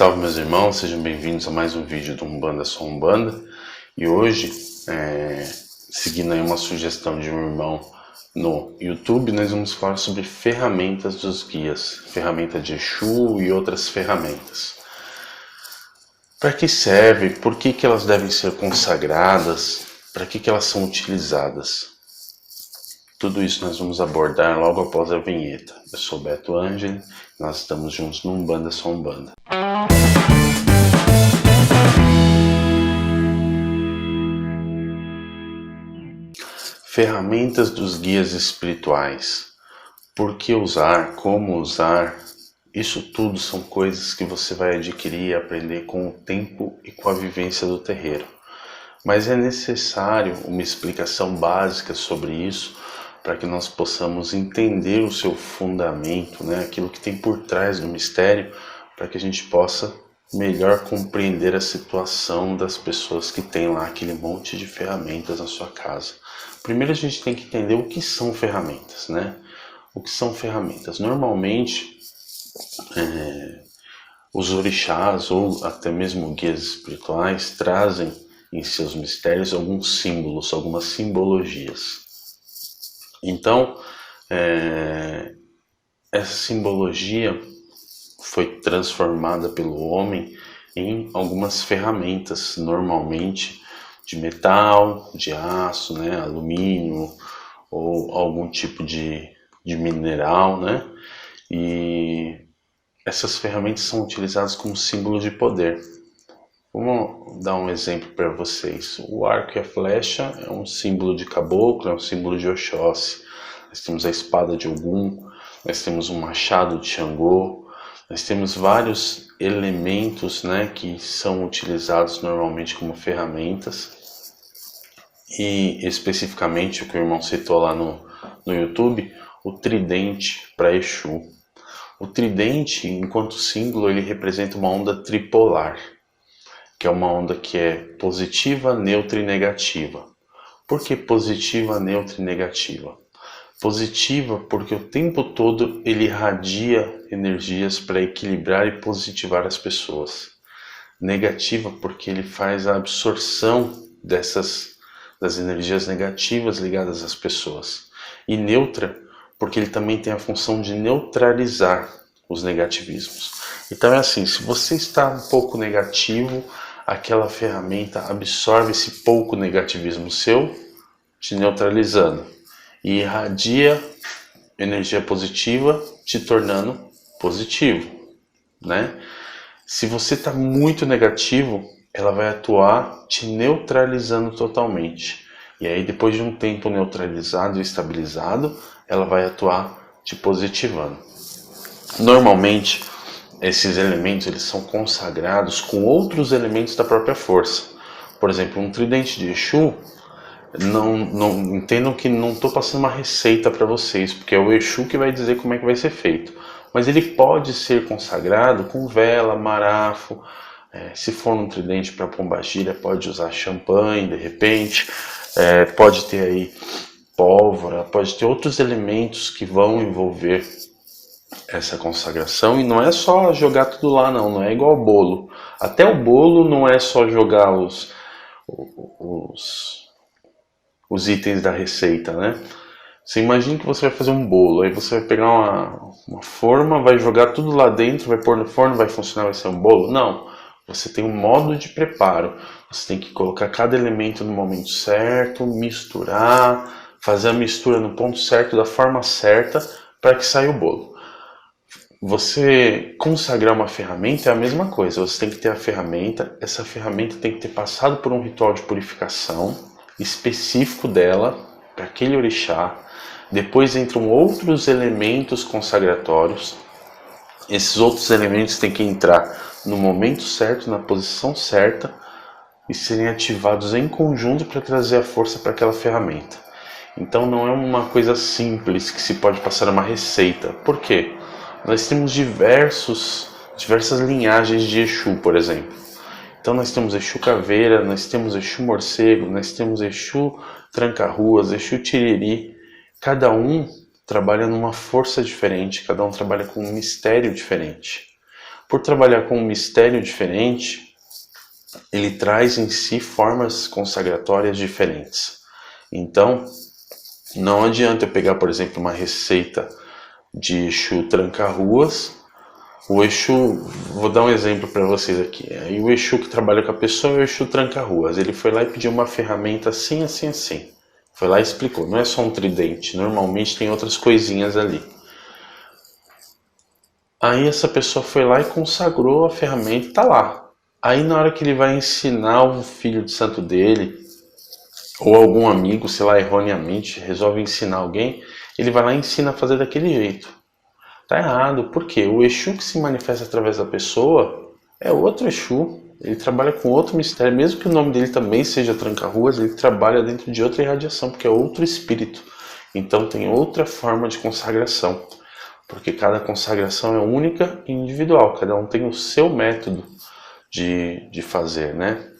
Salve meus irmãos, sejam bem-vindos a mais um vídeo do Umbanda Só Umbanda. E hoje, seguindo aí uma sugestão de um irmão no YouTube, nós vamos falar sobre ferramentas dos guias, ferramenta de Exu e outras ferramentas. Para que serve? Por que elas devem ser consagradas? Para que elas são utilizadas? Tudo isso nós vamos abordar logo após a vinheta. Eu sou Beto Angeli, nós estamos juntos no Umbanda Só Umbanda. Ferramentas dos guias espirituais. Por que usar? Como usar? Isso tudo são coisas que você vai adquirir e aprender com o tempo e com a vivência do terreiro. Mas é necessário uma explicação básica sobre isso para que nós possamos entender o seu fundamento, aquilo que tem por trás do mistério, para que a gente possa melhor compreender a situação das pessoas que têm lá aquele monte de ferramentas na sua casa. Primeiro a gente tem que entender o que são ferramentas, O que são ferramentas? Normalmente, os orixás ou até mesmo guias espirituais trazem em seus mistérios alguns símbolos, algumas simbologias. Então, essa simbologia foi transformada pelo homem em algumas ferramentas, normalmente de metal, de aço, alumínio ou algum tipo de mineral, E essas ferramentas são utilizadas como símbolo de poder. Vamos dar um exemplo para vocês. O arco e a flecha é um símbolo de caboclo, é um símbolo de Oxóssi. Nós temos a espada de Ogum, nós temos um machado de Xangô, nós temos vários elementos que são utilizados normalmente como ferramentas. E especificamente o que o irmão citou lá no YouTube, o tridente para Exu. O tridente, enquanto símbolo, ele representa uma onda tripolar, que é uma onda que é positiva, neutra e negativa. Por que positiva, neutra e negativa? Positiva porque o tempo todo ele irradia energias para equilibrar e positivar as pessoas. Negativa porque ele faz a absorção das energias negativas ligadas às pessoas. E neutra porque ele também tem a função de neutralizar os negativismos. Então é assim, se você está um pouco negativo, aquela ferramenta absorve esse pouco negativismo seu, te neutralizando, e irradia energia positiva, te tornando positivo, Se você está muito negativo, ela vai atuar te neutralizando totalmente. E aí, depois de um tempo neutralizado e estabilizado, ela vai atuar te positivando. Normalmente, esses elementos eles são consagrados com outros elementos da própria força. Por exemplo, um tridente de Exu, não entendam que não estou passando uma receita para vocês, porque é o Exu que vai dizer como é que vai ser feito. Mas ele pode ser consagrado com vela, marafo. Se for um tridente para pombagira, pode usar champanhe de repente. Pode ter aí pólvora, pode ter outros elementos que vão envolver essa consagração. E não é só jogar tudo lá, não é igual ao bolo. Até o bolo não é só jogar os itens da receita, Você imagina que você vai fazer um bolo, aí você vai pegar uma forma, vai jogar tudo lá dentro, vai pôr no forno, vai funcionar, vai ser um bolo? Não, você tem um modo de preparo, você tem que colocar cada elemento no momento certo, misturar, fazer a mistura no ponto certo, da forma certa, para que saia o bolo. Você consagrar uma ferramenta é a mesma coisa, você tem que ter a ferramenta, essa ferramenta tem que ter passado por um ritual de purificação específico dela, para aquele orixá. Depois entram outros elementos consagratórios. Esses outros elementos têm que entrar no momento certo, na posição certa, e serem ativados em conjunto para trazer a força para aquela ferramenta. Então não é uma coisa simples que se pode passar uma receita. Por quê? Nós temos diversas linhagens de Exu, por exemplo. Então nós temos Exu Caveira, nós temos Exu Morcego, nós temos Exu Tranca-Ruas, Exu Tiriri. Cada um trabalha numa força diferente, cada um trabalha com um mistério diferente. por trabalhar com um mistério diferente, ele traz em si formas consagratórias diferentes. Então, não adianta eu pegar, por exemplo, uma receita de Exu tranca-ruas. O Exu, vou dar um exemplo para vocês aqui. Aí o Exu que trabalha com a pessoa é o Exu tranca-ruas. Ele foi lá e pediu uma ferramenta assim, assim, assim. Foi lá e explicou. Não é só um tridente, normalmente tem outras coisinhas ali. Aí essa pessoa foi lá e consagrou a ferramenta e tá lá. Aí na hora que ele vai ensinar o filho de santo dele, ou algum amigo, sei lá, erroneamente, resolve ensinar alguém, ele vai lá e ensina a fazer daquele jeito. Tá errado, porque o Exu que se manifesta através da pessoa é outro Exu. Ele trabalha com outro mistério, mesmo que o nome dele também seja Tranca-Ruas, ele trabalha dentro de outra irradiação, porque é outro espírito. Então tem outra forma de consagração, porque cada consagração é única e individual, cada um tem o seu método de fazer, né?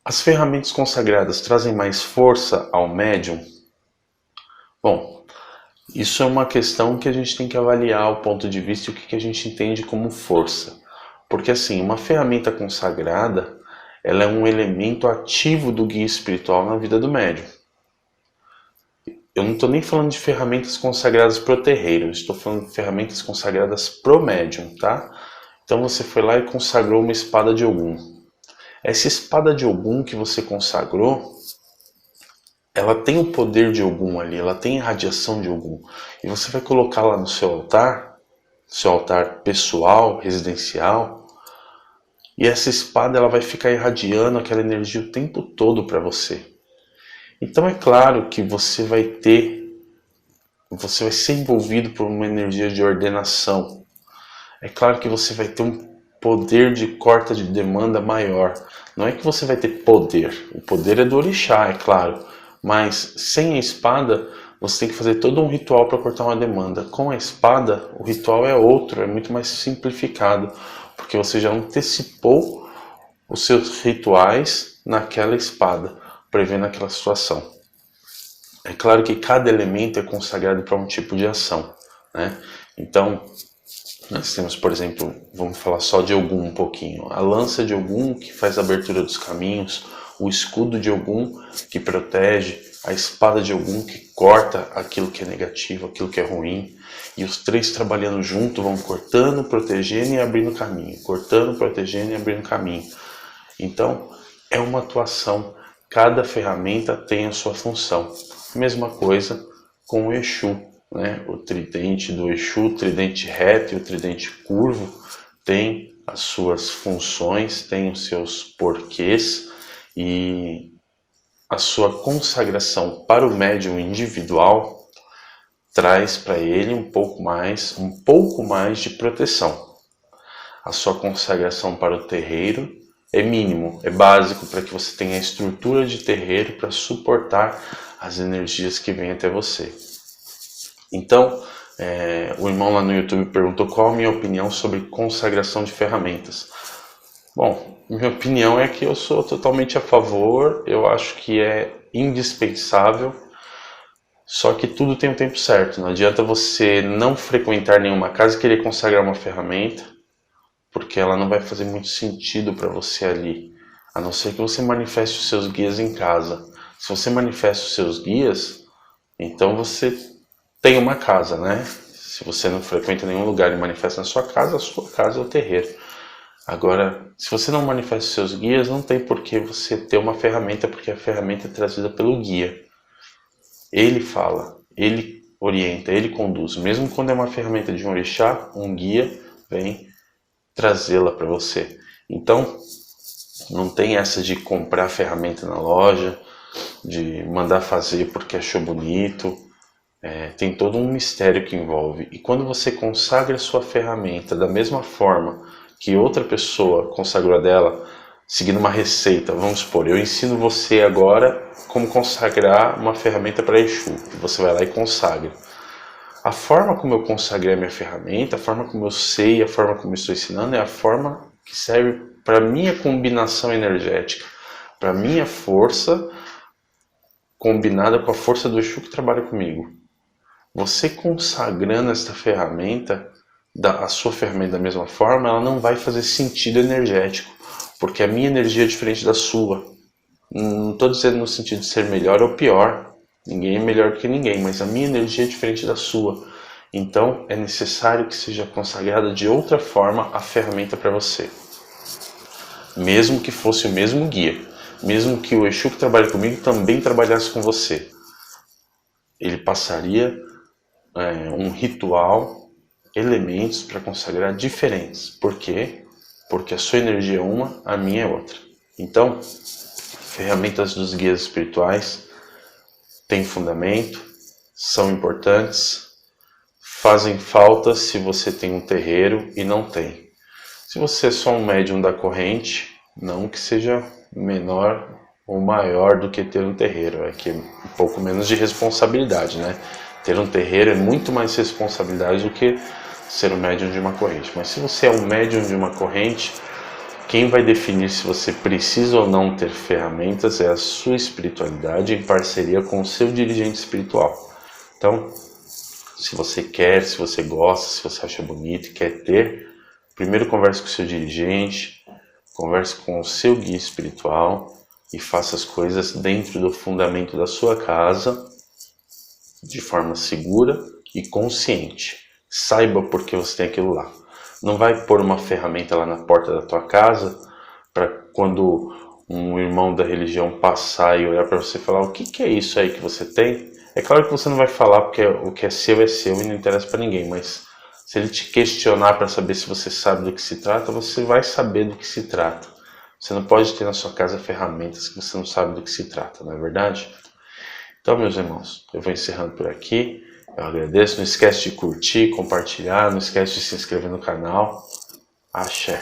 As ferramentas consagradas trazem mais força ao médium? Bom, isso é uma questão que a gente tem que avaliar o ponto de vista e o que a gente entende como força. Porque assim, uma ferramenta consagrada, ela é um elemento ativo do guia espiritual na vida do médium. Eu não estou nem falando de ferramentas consagradas pro terreiro, eu estou falando de ferramentas consagradas pro médium, tá? Então você foi lá e consagrou uma espada de Ogum. Essa espada de Ogum que você consagrou, ela tem o poder de Ogum ali, ela tem a radiação de Ogum. E você vai colocá-la no seu altar pessoal, residencial, e essa espada ela vai ficar irradiando aquela energia o tempo todo para você. Então é claro que você vai ser envolvido por uma energia de ordenação. É claro que você vai ter um poder de corta de demanda maior. Não é que você vai ter poder. O poder é do orixá, é claro. Mas sem a espada, você tem que fazer todo um ritual para cortar uma demanda. Com a espada, o ritual é outro, é muito mais simplificado. Porque você já antecipou os seus rituais naquela espada, prevendo aquela situação. É claro que cada elemento é consagrado para um tipo de ação, né? Então, nós temos, por exemplo, vamos falar só de Ogum um pouquinho. A lança de Ogum, que faz a abertura dos caminhos, o escudo de Ogum, que protege, a espada de Ogum, que corta aquilo que é negativo, aquilo que é ruim. E os três trabalhando junto vão cortando, protegendo e abrindo caminho. Cortando, protegendo e abrindo caminho. Então, é uma atuação. Cada ferramenta tem a sua função. Mesma coisa com o Exu, né? O tridente do Exu, o tridente reto e o tridente curvo tem as suas funções, tem os seus porquês e a sua consagração para o médium individual traz para ele um pouco mais de proteção. A sua consagração para o terreiro é mínimo, é básico para que você tenha a estrutura de terreiro para suportar as energias que vêm até você. Então, o irmão lá no YouTube perguntou qual a minha opinião sobre consagração de ferramentas. Bom, minha opinião é que eu sou totalmente a favor, eu acho que é indispensável, só que tudo tem um tempo certo. Não adianta você não frequentar nenhuma casa e querer consagrar uma ferramenta, porque ela não vai fazer muito sentido para você ali, a não ser que você manifeste os seus guias em casa. Se você manifesta os seus guias, então você tem uma casa, né? Se você não frequenta nenhum lugar e manifesta na sua casa, a sua casa é o terreiro. Agora, se você não manifesta os seus guias, não tem por que você ter uma ferramenta, porque a ferramenta é trazida pelo guia. Ele fala, ele orienta, ele conduz. Mesmo quando é uma ferramenta de um orixá, um guia vem trazê-la para você. Então, não tem essa de comprar ferramenta na loja, de mandar fazer porque achou bonito. Tem todo um mistério que envolve. E quando você consagra a sua ferramenta da mesma forma que outra pessoa consagrou a dela, seguindo uma receita, vamos supor, eu ensino você agora como consagrar uma ferramenta para Exu. Você vai lá e consagra. A forma como eu consagrei a minha ferramenta, a forma como eu sei, a forma como eu estou ensinando é a forma que serve para a minha combinação energética, para a minha força combinada com a força do Exu que trabalha comigo. Você consagrando esta ferramenta, a sua ferramenta da mesma forma, ela não vai fazer sentido energético, porque a minha energia é diferente da sua. Não estou dizendo no sentido de ser melhor ou pior, ninguém é melhor que ninguém, mas a minha energia é diferente da sua. Então é necessário que seja consagrada de outra forma a ferramenta para você. Mesmo que fosse o mesmo guia, mesmo que o Exu que trabalha comigo também trabalhasse com você, ele passaria um ritual, elementos para consagrar diferentes. Por quê? Porque a sua energia é uma, a minha é outra. Então, ferramentas dos guias espirituais têm fundamento, são importantes, fazem falta se você tem um terreiro e não tem. Se você é só um médium da corrente, não que seja menor ou maior do que ter um terreiro, é que é um pouco menos de responsabilidade, né? Ter um terreiro é muito mais responsabilidade do que ser um médium de uma corrente. Mas se você é um médium de uma corrente, quem vai definir se você precisa ou não ter ferramentas é a sua espiritualidade em parceria com o seu dirigente espiritual. Então, se você quer, se você gosta, se você acha bonito e quer ter, primeiro converse com o seu dirigente, converse com o seu guia espiritual e faça as coisas dentro do fundamento da sua casa, de forma segura e consciente. Saiba por que você tem aquilo lá. Não vai pôr uma ferramenta lá na porta da tua casa para quando um irmão da religião passar e olhar para você e falar: o que é isso aí que você tem? É claro que você não vai falar porque o que é seu e não interessa para ninguém, mas se ele te questionar para saber se você sabe do que se trata, você vai saber do que se trata. Você não pode ter na sua casa ferramentas que você não sabe do que se trata, não é verdade? Então, meus irmãos, eu vou encerrando por aqui. Eu agradeço. Não esquece de curtir, compartilhar, não esquece de se inscrever no canal. Axé.